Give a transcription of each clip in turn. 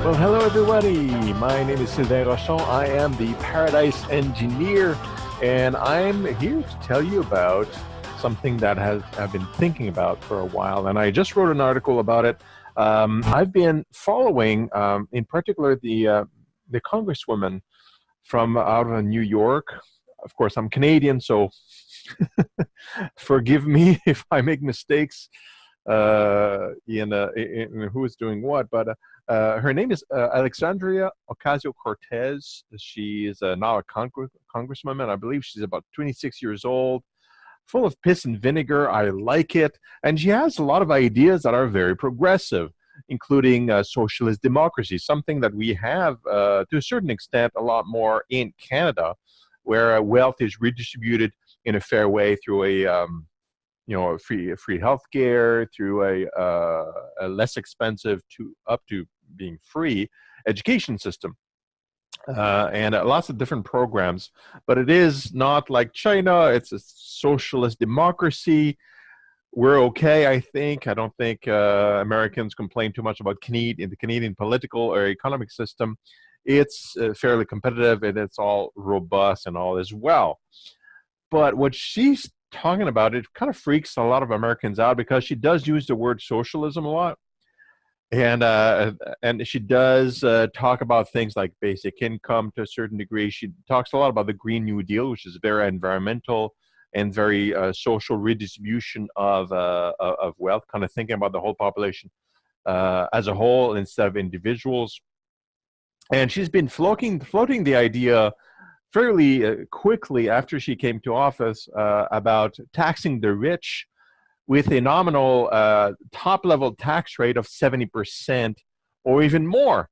Well, hello everybody. My name is Sylvain Rochon. I am the Paradise Engineer, and I'm here to tell you about something that I've been thinking about for a while, and I just wrote an article about it. I've been following, in particular, the Congresswoman from out of New York. Of course, I'm Canadian, so forgive me if I make mistakes in who is doing what, but her name is Alexandria Ocasio-Cortez. She is now a congresswoman. I believe she's about 26 years old, full of piss and vinegar. I like it. And she has a lot of ideas that are very progressive, including socialist democracy, something that we have to a certain extent a lot more in Canada, where wealth is redistributed in a fair way through free healthcare, through a less expensive up to being free education system, and lots of different programs. But it is not like China. It's a socialist democracy. We're okay, I think. I don't think Americans complain too much about the Canadian political or economic system. It's fairly competitive, and it's all robust and all as well. But what she's talking about, it kind of freaks a lot of Americans out, because she does use the word socialism a lot, and she does talk about things like basic income to a certain degree. She talks a lot about the Green New Deal, which is very environmental and very social redistribution of wealth, kind of thinking about the whole population as a whole instead of individuals. And she's been floating the idea fairly quickly after she came to office about taxing the rich with a nominal top-level tax rate of 70% or even more.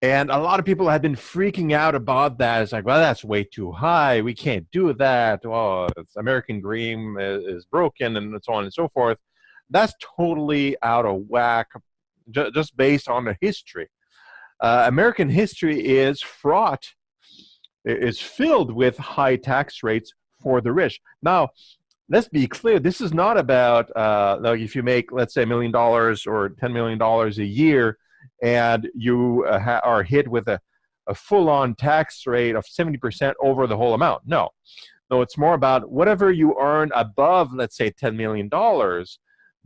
And a lot of people have been freaking out about that. It's like, well, that's way too high. We can't do that. Well, American dream is broken, and so on and so forth. That's totally out of whack, just based on the history. American history is filled with high tax rates for the rich. Now, let's be clear. This is not about like if you make, let's say, $1 million or $10 million a year, and you are hit with a full-on tax rate of 70% over the whole amount. No, it's more about whatever you earn above, let's say, $10 million.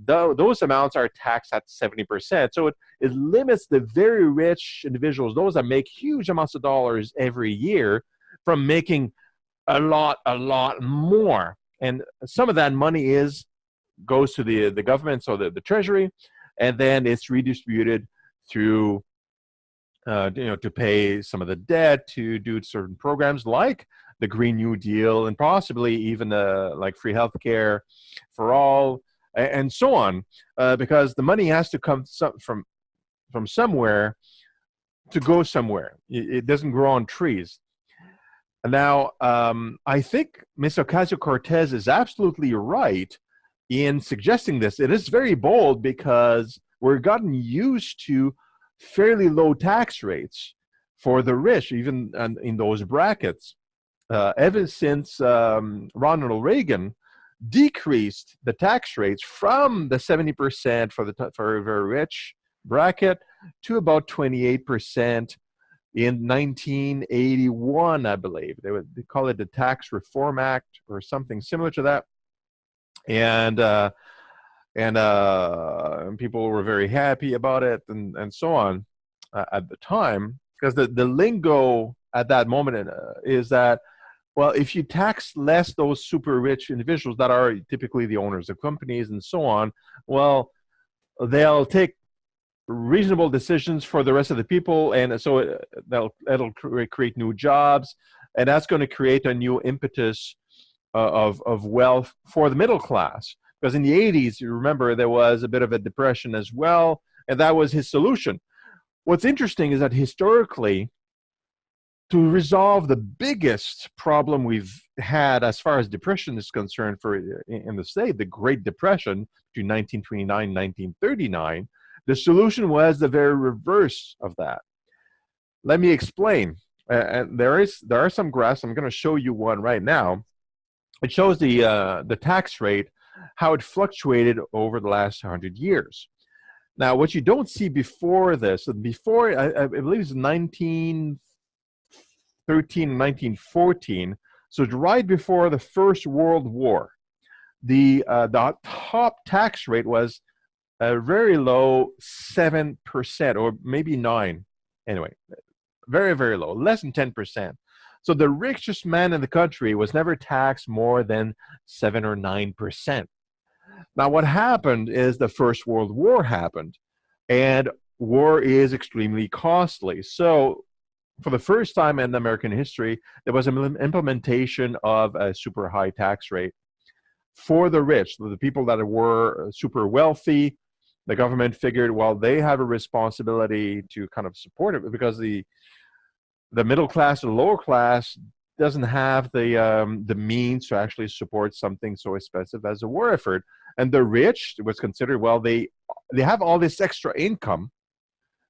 Those amounts are taxed at 70%. So it limits the very rich individuals, those that make huge amounts of dollars every year, from making a lot more. And some of that money goes to the government, so the treasury, and then it's redistributed through to pay some of the debt, to do certain programs like the Green New Deal, and possibly even like free healthcare for all, and so on, because the money has to come from somewhere to go somewhere. It doesn't grow on trees. Now, I think Ms. Ocasio-Cortez is absolutely right in suggesting this. It is very bold, because we've gotten used to fairly low tax rates for the rich, even in those brackets. Ever since Ronald Reagan decreased the tax rates from the 70% for a very rich bracket to about 28% in 1981, I believe. They call it the Tax Reform Act or something similar to that. And people were very happy about it, and so on at the time, because the lingo at that moment is that, well, if you tax less those super rich individuals that are typically the owners of companies and so on, well, they'll take reasonable decisions for the rest of the people, and so that'll create new jobs, and that's going to create a new impetus of wealth for the middle class. Because in the 80s, you remember, there was a bit of a depression as well, and that was his solution. What's interesting is that historically, to resolve the biggest problem we've had as far as depression is concerned in the state, the Great Depression between 1929 and 1939, the solution was the very reverse of that. Let me explain. And there are some graphs. I'm going to show you one right now. It shows the tax rate, how it fluctuated over the last 100 years. Now, what you don't see before this, and before, I believe it's 1913, 1914, so it's right before the First World War, the top tax rate was a very low 7% or maybe 9. Anyway, very, very low, less than 10%. So the richest man in the country was never taxed more than 7 or 9%. Now, what happened is the First World War happened, and war is extremely costly. So for the first time in American history, there was an implementation of a super high tax rate for the rich, the people that were super wealthy. The government figured, well, they have a responsibility to kind of support it, because the middle class or lower class doesn't have the means to actually support something so expensive as a war effort. And the rich, it was considered, well, they have all this extra income,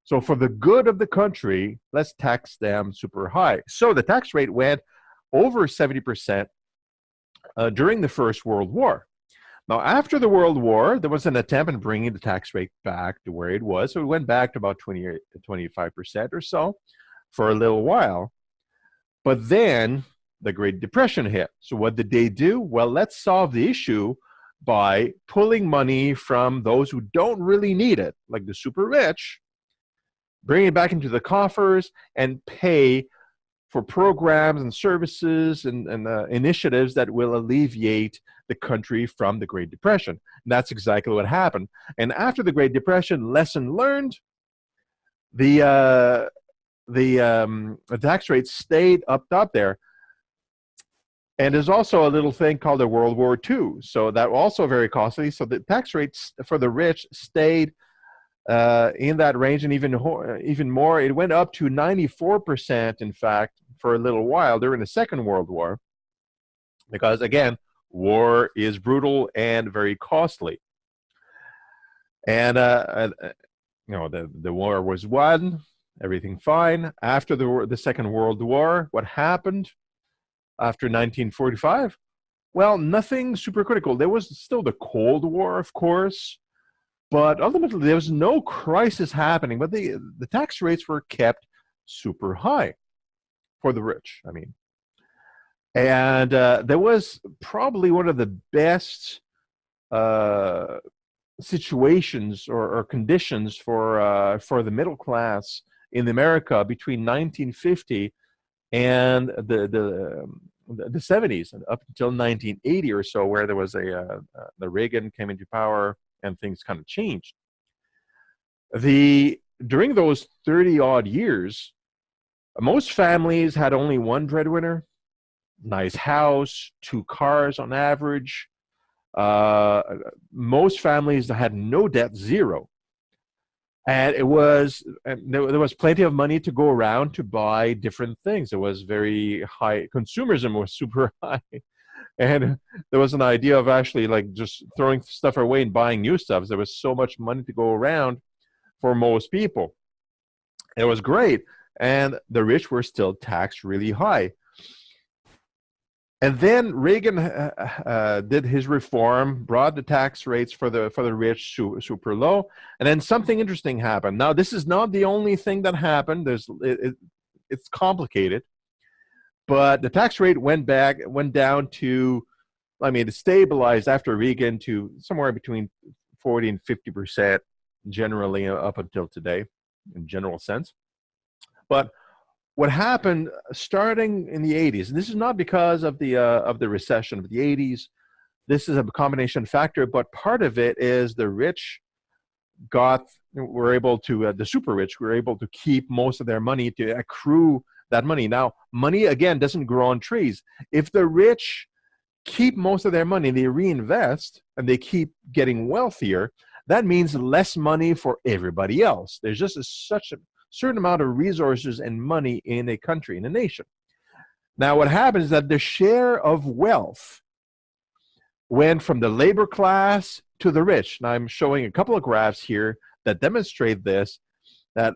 so for the good of the country, let's tax them super high. So the tax rate went over 70% during the First World War. Now, after the World War, there was an attempt at bringing the tax rate back to where it was. So it went back to about 25% or so for a little while. But then the Great Depression hit. So what did they do? Well, let's solve the issue by pulling money from those who don't really need it, like the super rich, bring it back into the coffers and pay for programs and services and initiatives that will alleviate the country from the Great Depression. And that's exactly what happened. And after the Great Depression, lesson learned, the tax rate stayed up there. And there's also a little thing called the World War II. So that also very costly. So the tax rates for the rich stayed in that range, and even more. It went up to 94%, in fact, for a little while during the Second World War, because again, war is brutal and very costly. And the war was won, everything fine. After the Second World War, what happened after 1945? Well, nothing super critical. There was still the Cold War, of course. But ultimately, there was no crisis happening, but the tax rates were kept super high for the rich, I mean. And there was probably one of the best situations or conditions for the middle class in America between 1950 and the 70s, up until 1980 or so, where there was the Reagan came into power, and things kind of changed. During those 30-odd years, most families had only one breadwinner, nice house, 2 cars on average. Most families had no debt, 0. And there was plenty of money to go around to buy different things. It was very high. Consumerism was super high. And there was an idea of actually like just throwing stuff away and buying new stuff. There was so much money to go around for most people. It was great. And the rich were still taxed really high. And then Reagan did his reform, brought the tax rates for the rich super low. And then something interesting happened. Now, this is not the only thing that happened. It's complicated. But the tax rate went down to, it stabilized after Reagan to somewhere between 40 and 50% generally up until today, in general sense. But what happened starting in the 80s, and this is not because of the recession of the 80s, this is a combination factor, but part of it is the rich were able to, the super rich were able to keep most of their money, to accrue that money. Now, money, again, doesn't grow on trees. If the rich keep most of their money, they reinvest, and they keep getting wealthier, that means less money for everybody else. There's just such a certain amount of resources and money in a country, in a nation. Now, what happens is that the share of wealth went from the labor class to the rich. Now, I'm showing a couple of graphs here that demonstrate this, that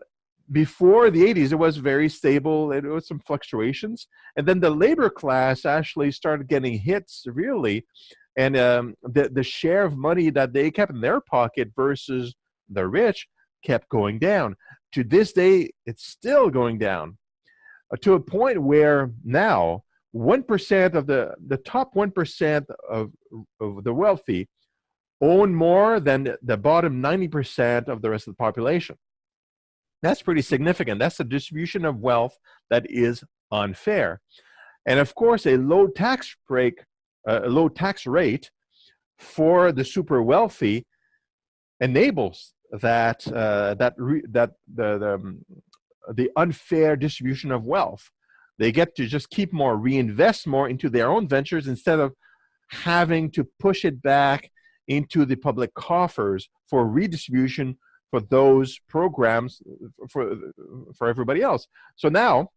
before the 80s, it was very stable. It was some fluctuations. And then the labor class actually started getting hit severely. And the share of money that they kept in their pocket versus the rich kept going down. To this day, it's still going down to a point where now 1% of the top 1% of the wealthy own more than the bottom 90% of the rest of the population. That's pretty significant. That's a distribution of wealth that is unfair. And of course, a low tax rate for the super wealthy enables the unfair distribution of wealth. They get to just keep more, reinvest more into their own ventures instead of having to push it back into the public coffers for redistribution for those programs for everybody else. So now,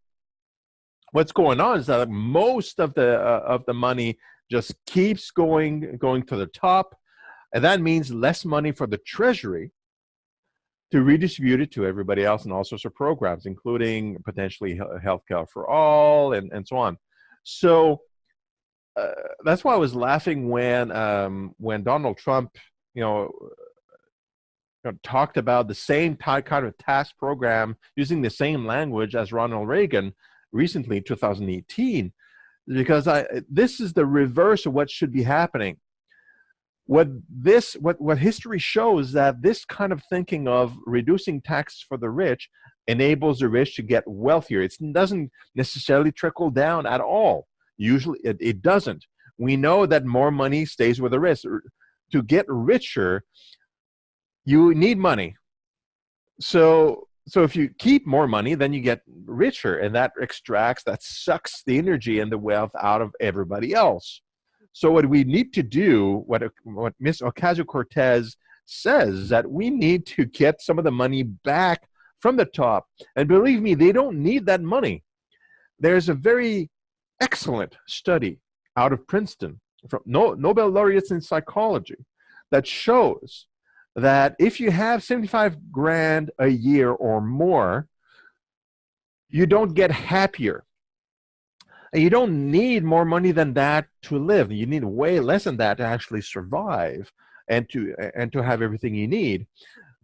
what's going on is that most of the money just keeps going to the top, and that means less money for the Treasury to redistribute it to everybody else in all sorts of programs, including potentially healthcare for all and so on. So that's why I was laughing when Donald Trump, talked about the same kind of tax program using the same language as Ronald Reagan recently in 2018, because this is the reverse of what should be happening. What history shows that this kind of thinking of reducing taxes for the rich enables the rich to get wealthier. It doesn't necessarily trickle down at all. Usually it doesn't. We know that more money stays with the rich. To get richer, you need money. So if you keep more money, then you get richer, and that sucks the energy and the wealth out of everybody else. So what we need to do, what Ms. Ocasio-Cortez says, is that we need to get some of the money back from the top. And believe me, they don't need that money. There's a very excellent study out of Princeton from Nobel laureates in psychology that shows that if you have 75 grand a year or more, you don't get happier. And you don't need more money than that to live. You need way less than that to actually survive and to have everything you need.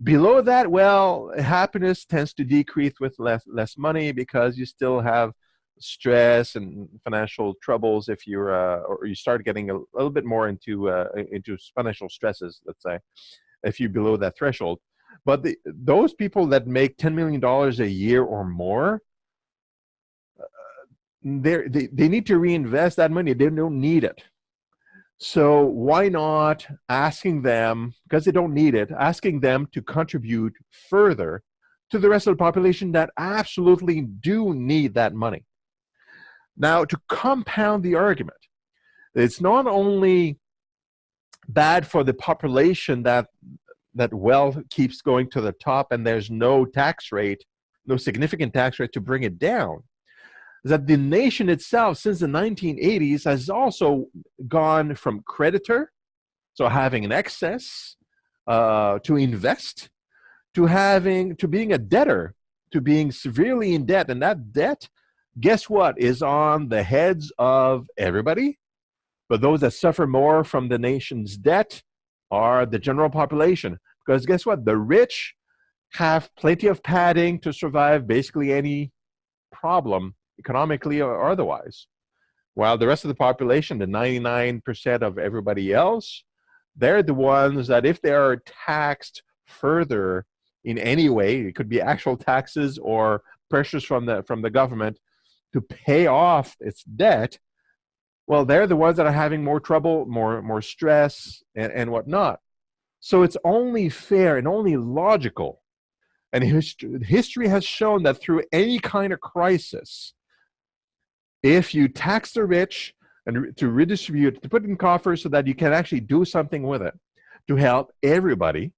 Below that, well, happiness tends to decrease with less money because you still have stress and financial troubles if you're or you start getting a little bit more into financial stresses, let's say, if you're below that threshold. But those people that make $10 million a year or more, they need to reinvest that money. They don't need it. So why not asking them, because they don't need it, asking them to contribute further to the rest of the population that absolutely do need that money. Now, to compound the argument, it's not only bad for the population that wealth keeps going to the top and there's no tax rate, no significant tax rate to bring it down, is that the nation itself since the 1980s has also gone from creditor, so having an excess, to invest, to being a debtor, to being severely in debt. And that debt, guess what, is on the heads of everybody. But those that suffer more from the nation's debt are the general population. Because guess what? The rich have plenty of padding to survive basically any problem, economically or otherwise. While the rest of the population, the 99% of everybody else, they're the ones that if they are taxed further in any way, it could be actual taxes or pressures from the government to pay off its debt, well, they're the ones that are having more trouble, more stress, and whatnot. So it's only fair and only logical. And history has shown that through any kind of crisis, if you tax the rich and to redistribute, to put in coffers so that you can actually do something with it to help everybody,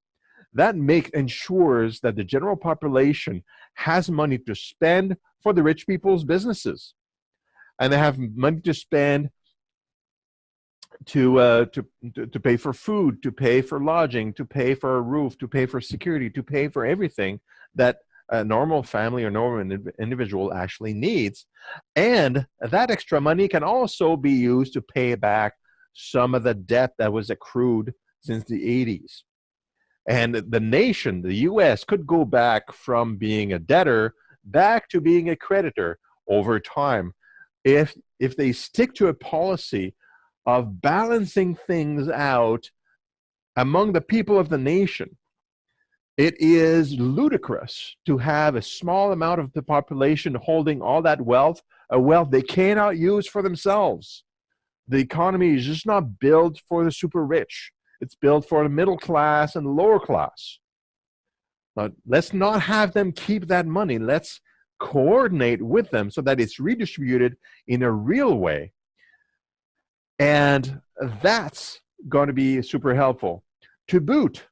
that ensures that the general population has money to spend for the rich people's businesses. And they have money to spend to pay for food, to pay for lodging, to pay for a roof, to pay for security, to pay for everything that a normal family or normal individual actually needs. And that extra money can also be used to pay back some of the debt that was accrued since the 80s. And the nation, the US, could go back from being a debtor back to being a creditor over time if they stick to a policy of balancing things out among the people of the nation. It is ludicrous to have a small amount of the population holding all that wealth, a wealth they cannot use for themselves. The economy is just not built for the super rich. It's built for the middle class and lower class. Now, let's not have them keep that money. Let's coordinate with them so that it's redistributed in a real way. And that's going to be super helpful. To boot,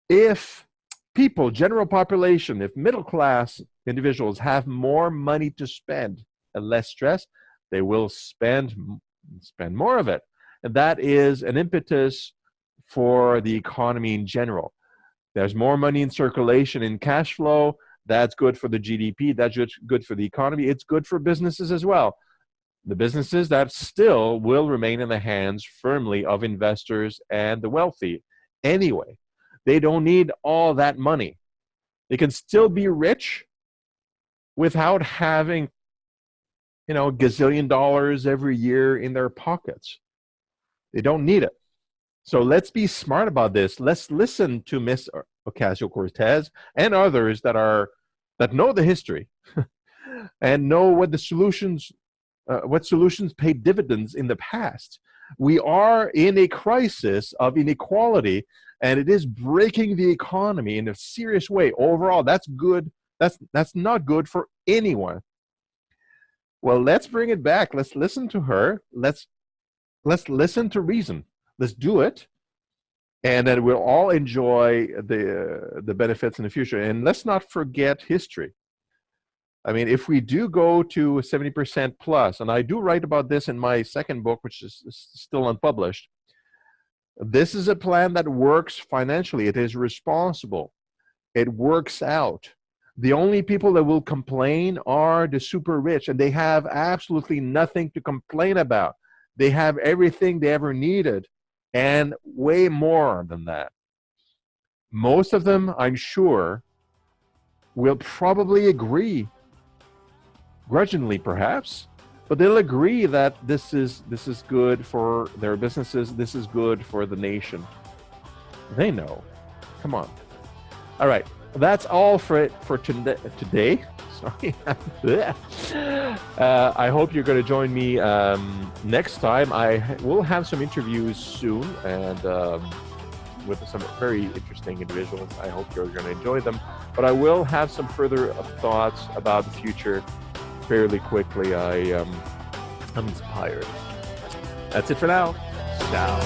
if people, general population, if middle class individuals have more money to spend and less stress, they will spend more of it. And that is an impetus for the economy in general. There's more money in circulation, in cash flow. That's good for the GDP. That's good for the economy. It's good for businesses as well. The businesses that still will remain in the hands firmly of investors and the wealthy. Anyway, they don't need all that money. They can still be rich without having, a gazillion dollars every year in their pockets. They don't need it. So let's be smart about this. Let's listen to Ms. Ocasio-Cortez and others that know the history and know what the solutions paid dividends in the past. We are in a crisis of inequality, and it is breaking the economy in a serious way. Overall, that's good. That's not good for anyone. Well, let's bring it back. Let's listen to her. Let's listen to reason. Let's do it, and then we'll all enjoy the benefits in the future. And let's not forget history. I mean, if we do go to 70% plus, and I do write about this in my second book, which is still unpublished, this is a plan that works financially. It is responsible. It works out. The only people that will complain are the super rich, and they have absolutely nothing to complain about. They have everything they ever needed, and way more than that. Most of them, I'm sure, will probably agree, grudgingly perhaps, but they'll agree that this is good for their businesses, this is good for the nation. They know. Come on. All right, that's all for today. Sorry. I hope you're going to join me next time. I will have some interviews soon, and with some very interesting individuals. I hope you're going to enjoy them. But I will have some further thoughts about the future fairly quickly. I'm inspired. That's it for now. Ciao.